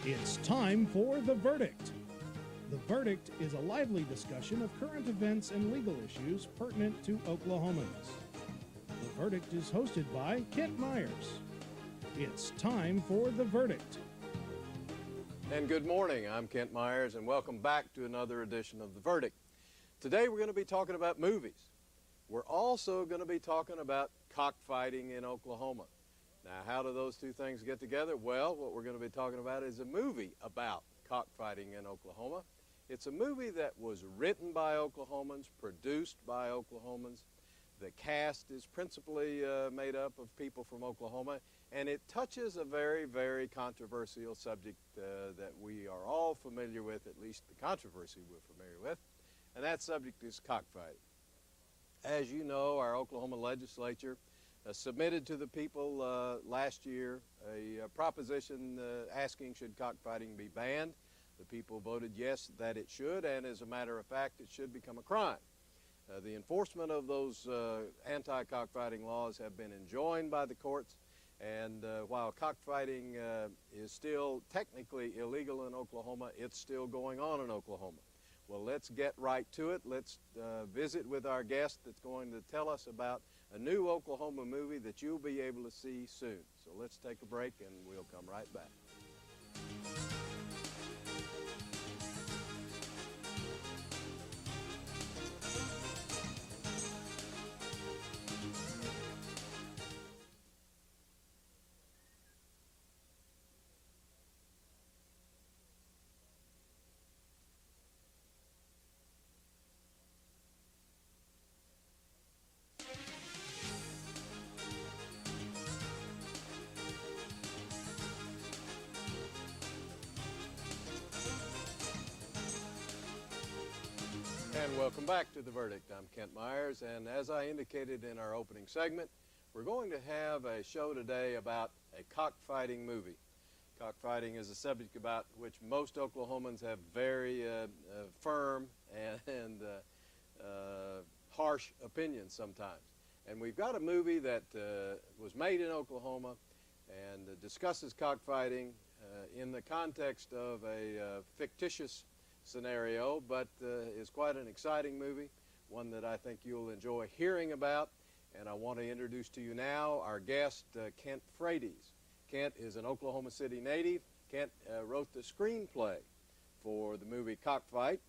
It's time for The Verdict. The Verdict is a lively discussion of current events and legal issues pertinent to Oklahomans. The Verdict is hosted by Kent Meyers. It's time for The Verdict. And good morning, I'm Kent Meyers, and welcome back to another edition of The Verdict. Today we're going to be talking about movies. We're also going to be talking about cockfighting in Oklahoma. Now, how do those two things get together? Well, what we're going to be talking about is a movie about cockfighting in Oklahoma. It's a movie that was written by Oklahomans, produced by Oklahomans. The cast is principally made up of people from Oklahoma, and it touches a very, very controversial subject that we are all familiar with, at least the controversy we're familiar with, and that subject is cockfighting. As you know, our Oklahoma legislature submitted to the people last year a proposition asking should cockfighting be banned. The people voted yes, that it should, and as a matter of fact, it should become a crime. The enforcement of those anti-cockfighting laws have been enjoined by the courts, and while cockfighting is still technically illegal in Oklahoma, it's still going on in Oklahoma. Well, let's get right to it. Let's visit with our guest that's going to tell us about a new Oklahoma movie that you'll be able to see soon. So let's take a break and we'll come right back. And welcome back to The Verdict. I'm Kent Meyers, and as I indicated in our opening segment, we're going to have a show today about a cockfighting movie. Cockfighting is a subject about which most Oklahomans have very firm and harsh opinions sometimes. And we've got a movie that was made in Oklahoma and discusses cockfighting in the context of a fictitious scenario, but is quite an exciting movie, one that I think you'll enjoy hearing about. And I want to introduce to you now our guest, Kent Frates. Kent is an Oklahoma City native. Kent wrote the screenplay for the movie Cockfight.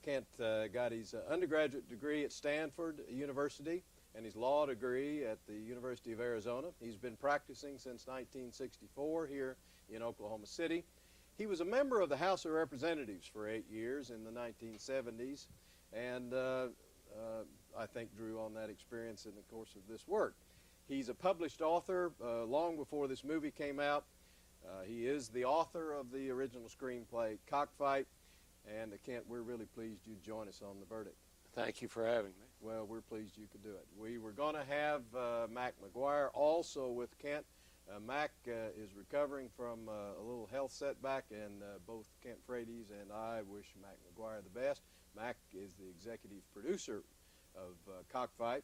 Kent got his undergraduate degree at Stanford University and his law degree at the University of Arizona. He's been practicing since 1964 here in Oklahoma City. He was a member of the House of Representatives for 8 years in the 1970s, and I think drew on that experience in the course of this work. He's a published author long before this movie came out. He is the author of the original screenplay, Cockfight, and Kent, we're really pleased you join us on The Verdict. Thank you for having me. Well, we're pleased you could do it. We were going to have Mac McGuire also with Kent. Mac is recovering from a little health setback, and both Kent Frates and I wish Mac McGuire the best. Mac is the executive producer of Cockfight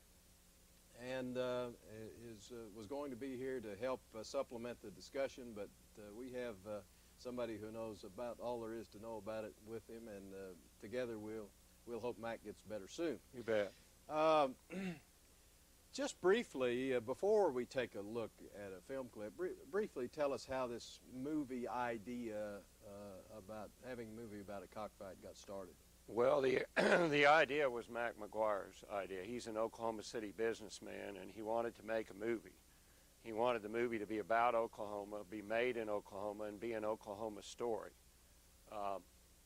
and was going to be here to help supplement the discussion, but we have somebody who knows about all there is to know about it with him, and together we'll hope Mac gets better soon. You bet. Just briefly, before we take a look at a film clip, briefly tell us how this movie idea about having a movie about a cockfight got started. Well, the idea was Mac McGuire's idea. He's an Oklahoma City businessman, and he wanted to make a movie. He wanted the movie to be about Oklahoma, be made in Oklahoma, and be an Oklahoma story.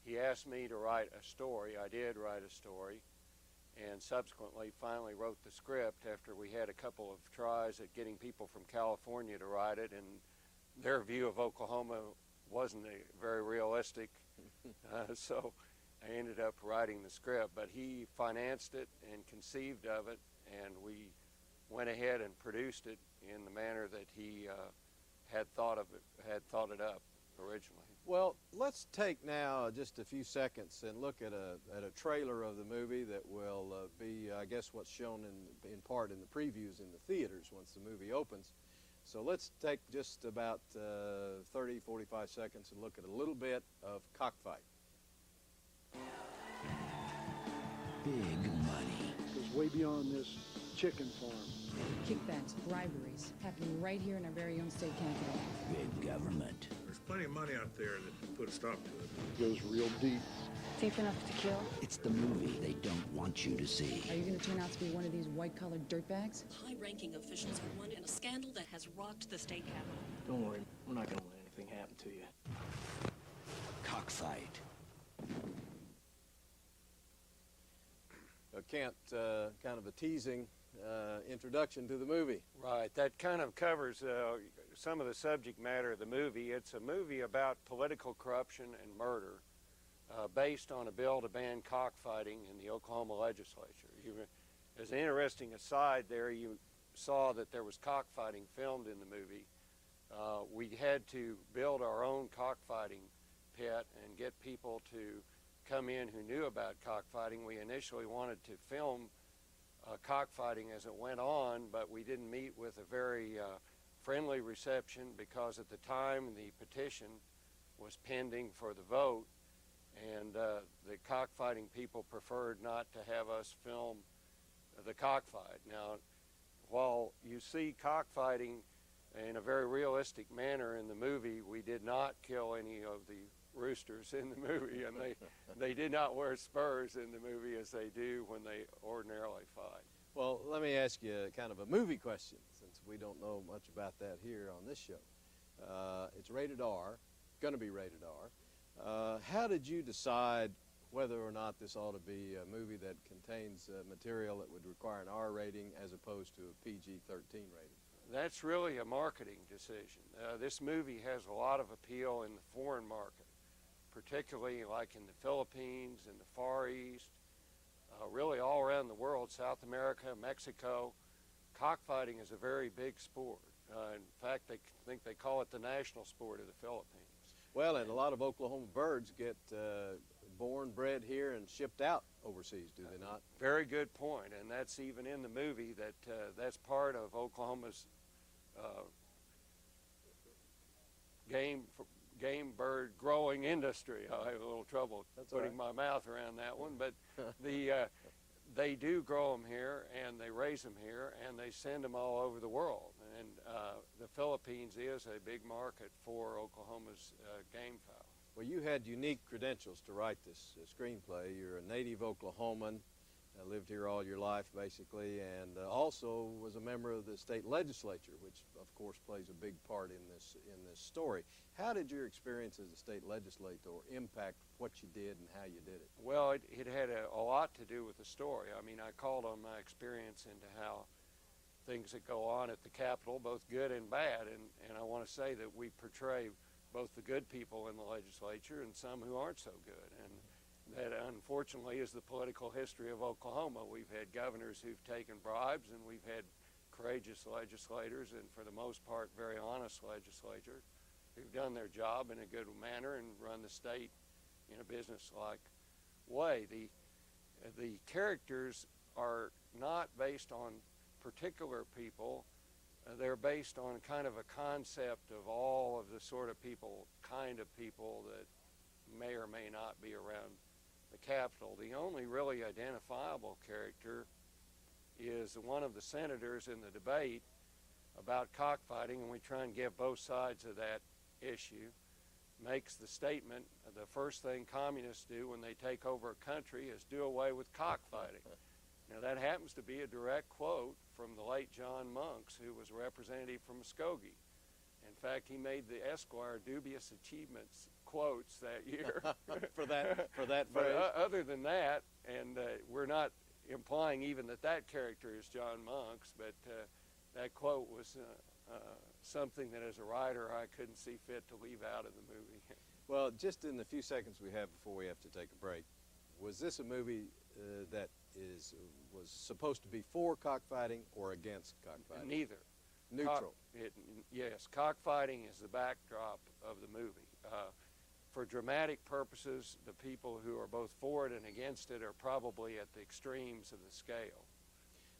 He asked me to write a story. I did write a story, and subsequently finally wrote the script after we had a couple of tries at getting people from California to write it, and their view of Oklahoma wasn't very realistic, so I ended up writing the script. But he financed it and conceived of it, and we went ahead and produced it in the manner that he had thought it up originally. Well, let's take now just a few seconds and look at a trailer of the movie that will be, I guess, what's shown in part in the previews in the theaters once the movie opens. So let's take just about 30, 45 seconds and look at a little bit of cockfight. Big money. Goes way beyond this chicken farm. Kickbacks, briberies, happening right here in our very own state capital. Big government. There's plenty of money out there that can put a stop to it. Goes real deep. Deep enough to kill? It's the movie they don't want you to see. Are you going to turn out to be one of these white-collar dirtbags? High-ranking officials are one in a scandal that has rocked the state capitol. Don't worry, we're not gonna let anything happen to you. Cockfight. Kent, kind of a teasing introduction to the movie. Right, that kind of covers some of the subject matter of the movie. It's a movie about political corruption and murder based on a bill to ban cockfighting in the Oklahoma legislature. As an interesting aside there, you saw that there was cockfighting filmed in the movie. We had to build our own cockfighting pit and get people to come in who knew about cockfighting. We initially wanted to film cockfighting as it went on, but we didn't meet with a very friendly reception because at the time the petition was pending for the vote, and the cockfighting people preferred not to have us film the cockfight. Now, while you see cockfighting in a very realistic manner in the movie, we did not kill any of the roosters in the movie, and they did not wear spurs in the movie as they do when they ordinarily fight. Well, let me ask you kind of a movie question, since we don't know much about that here on this show. It's rated R, going to be rated R. How did you decide whether or not this ought to be a movie that contains material that would require an R rating as opposed to a PG-13 rating? That's really a marketing decision. This movie has a lot of appeal in the foreign market, particularly like in the Philippines, in the Far East, really all around the world, South America, Mexico. Cockfighting is a very big sport. In fact, they think they call it the national sport of the Philippines. Well, and a lot of Oklahoma birds get born, bred here, and shipped out overseas, do they not? Very good point, and that's even in the movie that that's part of Oklahoma's game bird growing industry. I have a little trouble putting my mouth around that one, but they do grow them here, and they raise them here, and they send them all over the world. And the Philippines is a big market for Oklahoma's game fowl. Well, you had unique credentials to write this screenplay. You're a native Oklahoman, lived here all your life, basically, and also was a member of the state legislature, which, of course, plays a big part in this story. How did your experience as a state legislator impact what you did and how you did it? Well, it had a lot to do with the story. I mean, I called on my experience into how things that go on at the Capitol, both good and bad, and I want to say that we portray both the good people in the legislature and some who aren't so good. And that, unfortunately, is the political history of Oklahoma. We've had governors who've taken bribes, and we've had courageous legislators, and for the most part, very honest legislators who've done their job in a good manner and run the state in a business-like way. The characters are not based on particular people. They're based on kind of a concept of all of the sort of people, kind of people that may or may not be around the Capitol. The only really identifiable character is one of the senators in the debate about cockfighting, and we try and give both sides of that issue, makes the statement, the first thing communists do when they take over a country is do away with cockfighting. Now, that happens to be a direct quote from the late John Monks, who was a representative from Muskogee. In fact, he made the Esquire Dubious Achievements quotes that year. for that But phrase? Other than that, and we're not implying even that character is John Monks, but that quote was something that as a writer I couldn't see fit to leave out of the movie. Well, just in the few seconds we have before we have to take a break, was this a movie that was supposed to be for cockfighting or against cockfighting? Neither. Neutral. Yes, cockfighting is the backdrop of the movie. For dramatic purposes, the people who are both for it and against it are probably at the extremes of the scale.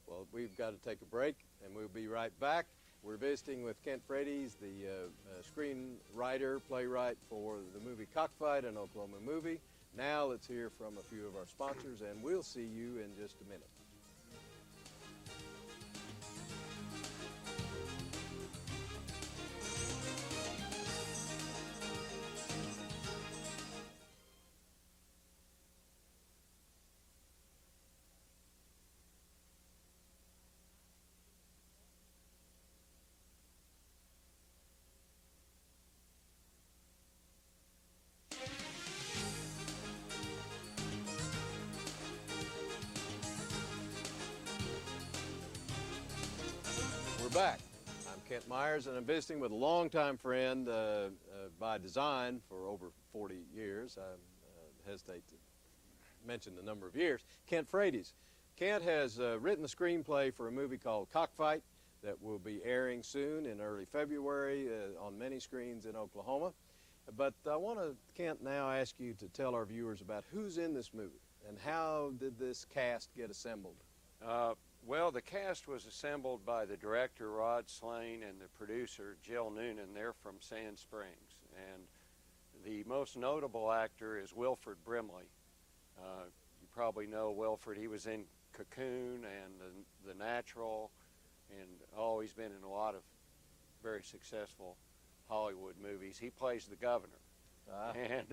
Well, we've got to take a break, and we'll be right back We're visiting with Kent Frates, the screenwriter, playwright for the movie Cockfight, an Oklahoma movie. Now let's hear from a few of our sponsors, and we'll see you in just a minute. Back. I'm Kent Meyers, and I'm visiting with a longtime friend by design for over 40 years. I hesitate to mention the number of years. Kent Frates. Kent has written the screenplay for a movie called Cockfight that will be airing soon in early February on many screens in Oklahoma. But I want to, Kent, now ask you to tell our viewers about who's in this movie and how did this cast get assembled? Well, the cast was assembled by the director, Rod Slane, and the producer, Jill Noonan. They're from Sand Springs. And the most notable actor is Wilford Brimley. You probably know Wilford. He was in Cocoon and The Natural, and he's been in a lot of very successful Hollywood movies. He plays the governor. And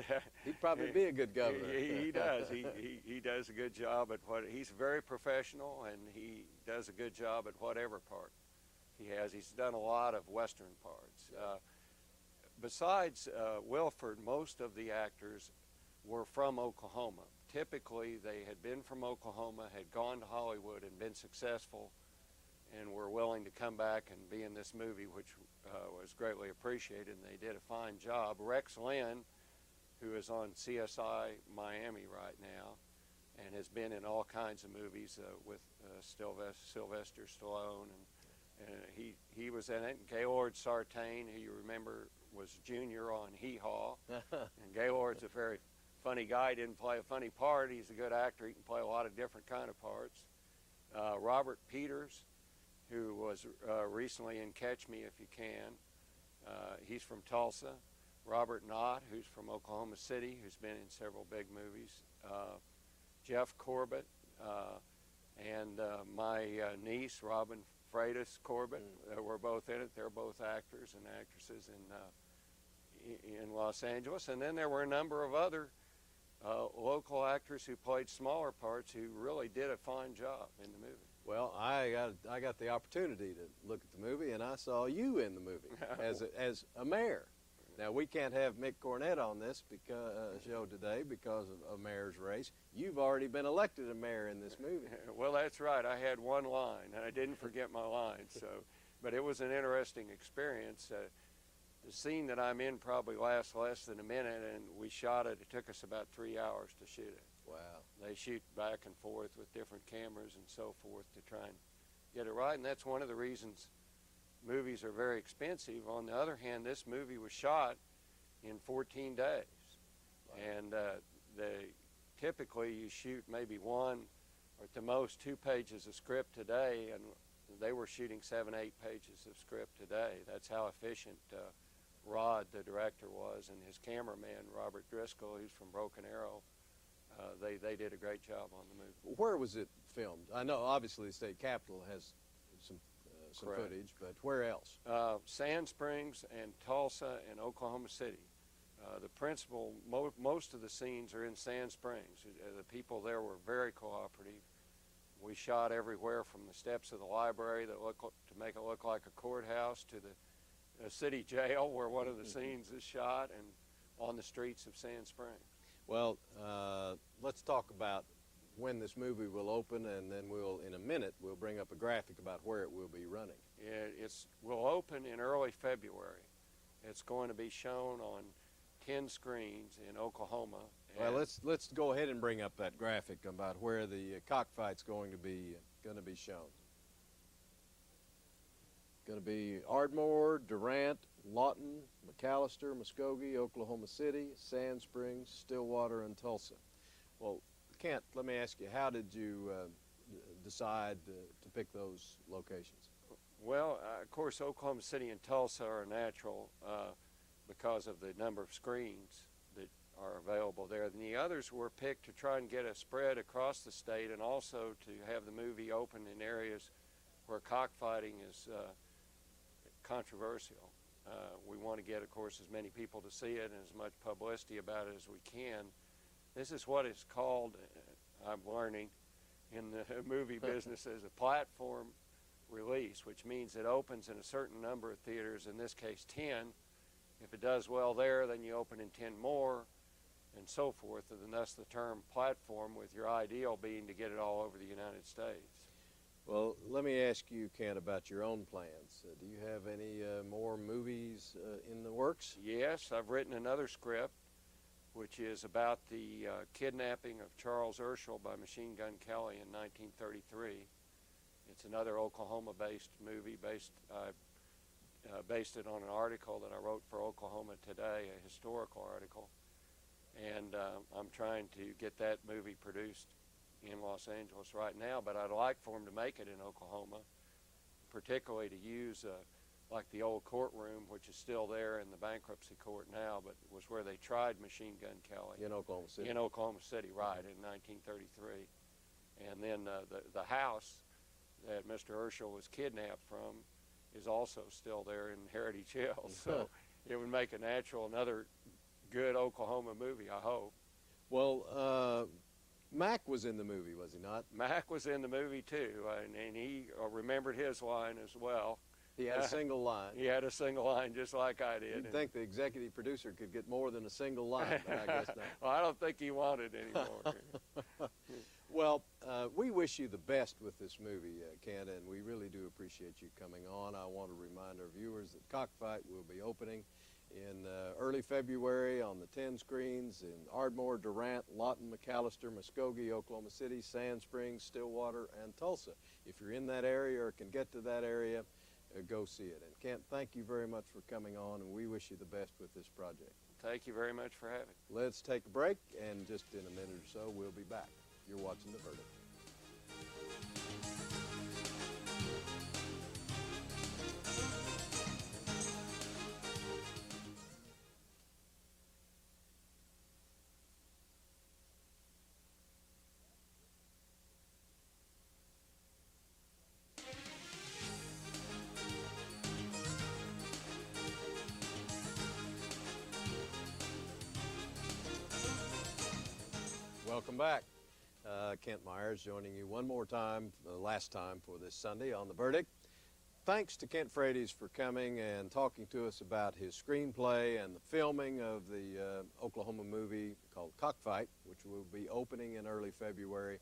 he'd probably be a good governor. He does. He does a good job at what he's very professional, and he does a good job at whatever part he has. He's done a lot of Western parts. Besides Wilford, most of the actors were from Oklahoma. Typically, they had been from Oklahoma, had gone to Hollywood and been successful, and were willing to come back and be in this movie, which was greatly appreciated, and they did a fine job. Rex Lynn, who is on CSI Miami right now, and has been in all kinds of movies with Sylvester Stallone, and he was in it. And Gaylord Sartain, who you remember was Junior on Hee Haw, and Gaylord's a very funny guy. He didn't play a funny part. He's a good actor. He can play a lot of different kind of parts. Robert Peters, who was recently in Catch Me If You Can. He's from Tulsa. Robert Knott, who's from Oklahoma City, who's been in several big movies. Jeff Corbett, and my niece, Robin Freitas Corbett, were both in it. They're both actors and actresses in Los Angeles. And then there were a number of other local actors who played smaller parts who really did a fine job in the movie. Well, I got the opportunity to look at the movie, and I saw you in the movie as a mayor. Now, we can't have Mick Cornett on this show today because of a mayor's race. You've already been elected a mayor in this movie. Well, that's right. I had one line, and I didn't forget my line. But it was an interesting experience. The scene that I'm in probably lasts less than a minute, and we shot it. It took us about 3 hours to shoot it. Wow. They shoot back and forth with different cameras and so forth to try and get it right, and that's one of the reasons movies are very expensive. On the other hand, this movie was shot in 14 days. Wow. And typically you shoot maybe one or at the most 2 pages of script today, and they were shooting 7, 8 pages of script today. That's how efficient Rod, the director, was, and his cameraman, Robert Driscoll, who's from Broken Arrow. They did a great job on the movie. Where was it filmed? I know obviously the state capitol has some footage, but where else? Sand Springs and Tulsa and Oklahoma City. Most of the scenes are in Sand Springs. The people there were very cooperative. We shot everywhere from the steps of the library to make it look like a courthouse to the city jail where one of the scenes is shot, and on the streets of Sand Springs. Well, let's talk about when this movie will open, and then in a minute, we'll bring up a graphic about where it will be running. It will open in early February. It's going to be shown on 10 screens in Oklahoma. Well, let's go ahead and bring up that graphic about where the cockfight's going to be shown. Going to be Ardmore, Durant, Lawton, McAllister, Muskogee, Oklahoma City, Sand Springs, Stillwater, and Tulsa. Well, Kent, let me ask you, how did you decide to pick those locations? Well, of course, Oklahoma City and Tulsa are natural because of the number of screens that are available there. And the others were picked to try and get a spread across the state, and also to have the movie open in areas where cockfighting is controversial. We want to get, of course, as many people to see it and as much publicity about it as we can. This is what is called, I'm learning, in the movie business as a platform release, which means it opens in a certain number of theaters, in this case 10. If it does well there, then you open in 10 more, and so forth, and thus the term platform, with your ideal being to get it all over the United States. Well, let me ask you, Kent, about your own plans. Do you have any more movies in the works? Yes, I've written another script, which is about the kidnapping of Charles Urschel by Machine Gun Kelly in 1933. It's another Oklahoma-based movie. Based it on an article that I wrote for Oklahoma Today, a historical article. And I'm trying to get that movie produced in Los Angeles right now, but I'd like for them to make it in Oklahoma, particularly to use like the old courtroom, which is still there in the bankruptcy court now, but was where they tried Machine Gun Kelly. In Oklahoma City. In Oklahoma City, right, in 1933. And then the house that Mr. Urschel was kidnapped from is also still there in Heritage Hills. So it would make a natural, another good Oklahoma movie, I hope. Well, Mac was in the movie, was he not? Mac was in the movie too, and he remembered his line as well. He had a single line. He had a single line just like I did. You'd think the executive producer could get more than a single line, but I guess not. Well, I don't think he wanted anymore. Well, we wish you the best with this movie, Kent, and we really do appreciate you coming on. I want to remind our viewers that Cockfight will be opening in early February on the 10 screens in Ardmore, Durant, Lawton, McAllister, Muskogee, Oklahoma City, Sand Springs, Stillwater, and Tulsa. If you're in that area or can get to that area, go see it. And Kent, thank you very much for coming on, and we wish you the best with this project. Thank you very much for having me. Let's take a break, and just in a minute or so, we'll be back. You're watching The Verdict. Welcome back. Kent Meyers joining you one more time, last time for this Sunday on The Verdict. Thanks to Kent Frates for coming and talking to us about his screenplay and the filming of the Oklahoma movie called Cockfight, which will be opening in early February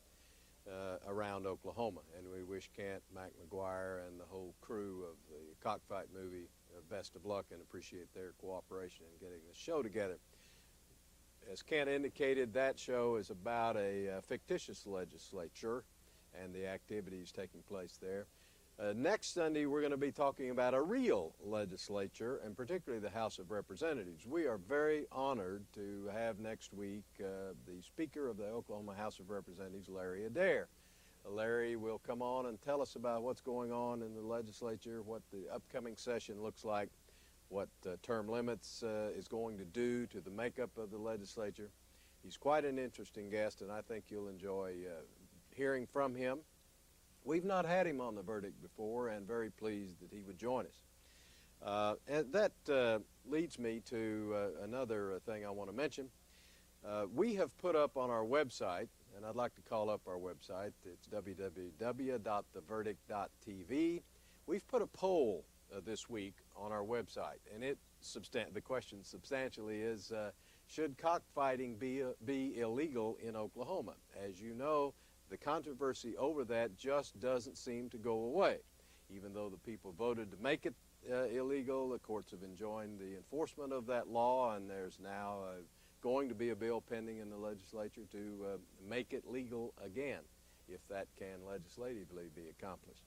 around Oklahoma. And we wish Kent, Mac McGuire, and the whole crew of the Cockfight movie best of luck and appreciate their cooperation in getting the show together. As Kent indicated, that show is about a fictitious legislature and the activities taking place there. Next Sunday, we're going to be talking about a real legislature, and particularly the House of Representatives. We are very honored to have next week the Speaker of the Oklahoma House of Representatives, Larry Adair. Larry will come on and tell us about what's going on in the legislature, what the upcoming session looks like, what term limits is going to do to the makeup of the legislature. He's quite an interesting guest, and I think you'll enjoy hearing from him. We've not had him on The Verdict before, and very pleased that he would join us. And that leads me to another thing I want to mention. We have put up on our website, and I'd like to call up our website. It's www.theverdict.tv. We've put a poll this week on our website, and the question substantially is, should cockfighting be illegal in Oklahoma? As you know, the controversy over that just doesn't seem to go away. Even though the people voted to make it illegal, the courts have enjoined the enforcement of that law, and there's now going to be a bill pending in the legislature to make it legal again, if that can legislatively be accomplished.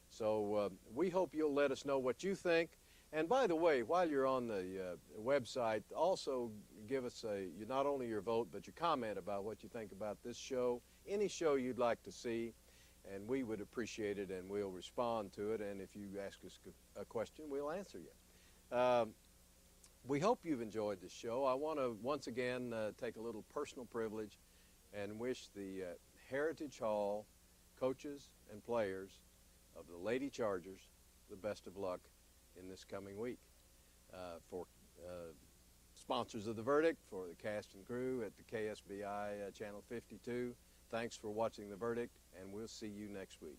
So we hope you'll let us know what you think. And by the way, while you're on the website, also give us not only your vote, but your comment about what you think about this show, any show you'd like to see. and we would appreciate it, and we'll respond to it. And if you ask us a question, we'll answer you. We hope you've enjoyed the show. I want to once again take a little personal privilege and wish the Heritage Hall coaches and players of the Lady Chargers the best of luck in this coming week. For sponsors of The Verdict, for the cast and crew at the KSBI Channel 52, thanks for watching The Verdict, and we'll see you next week.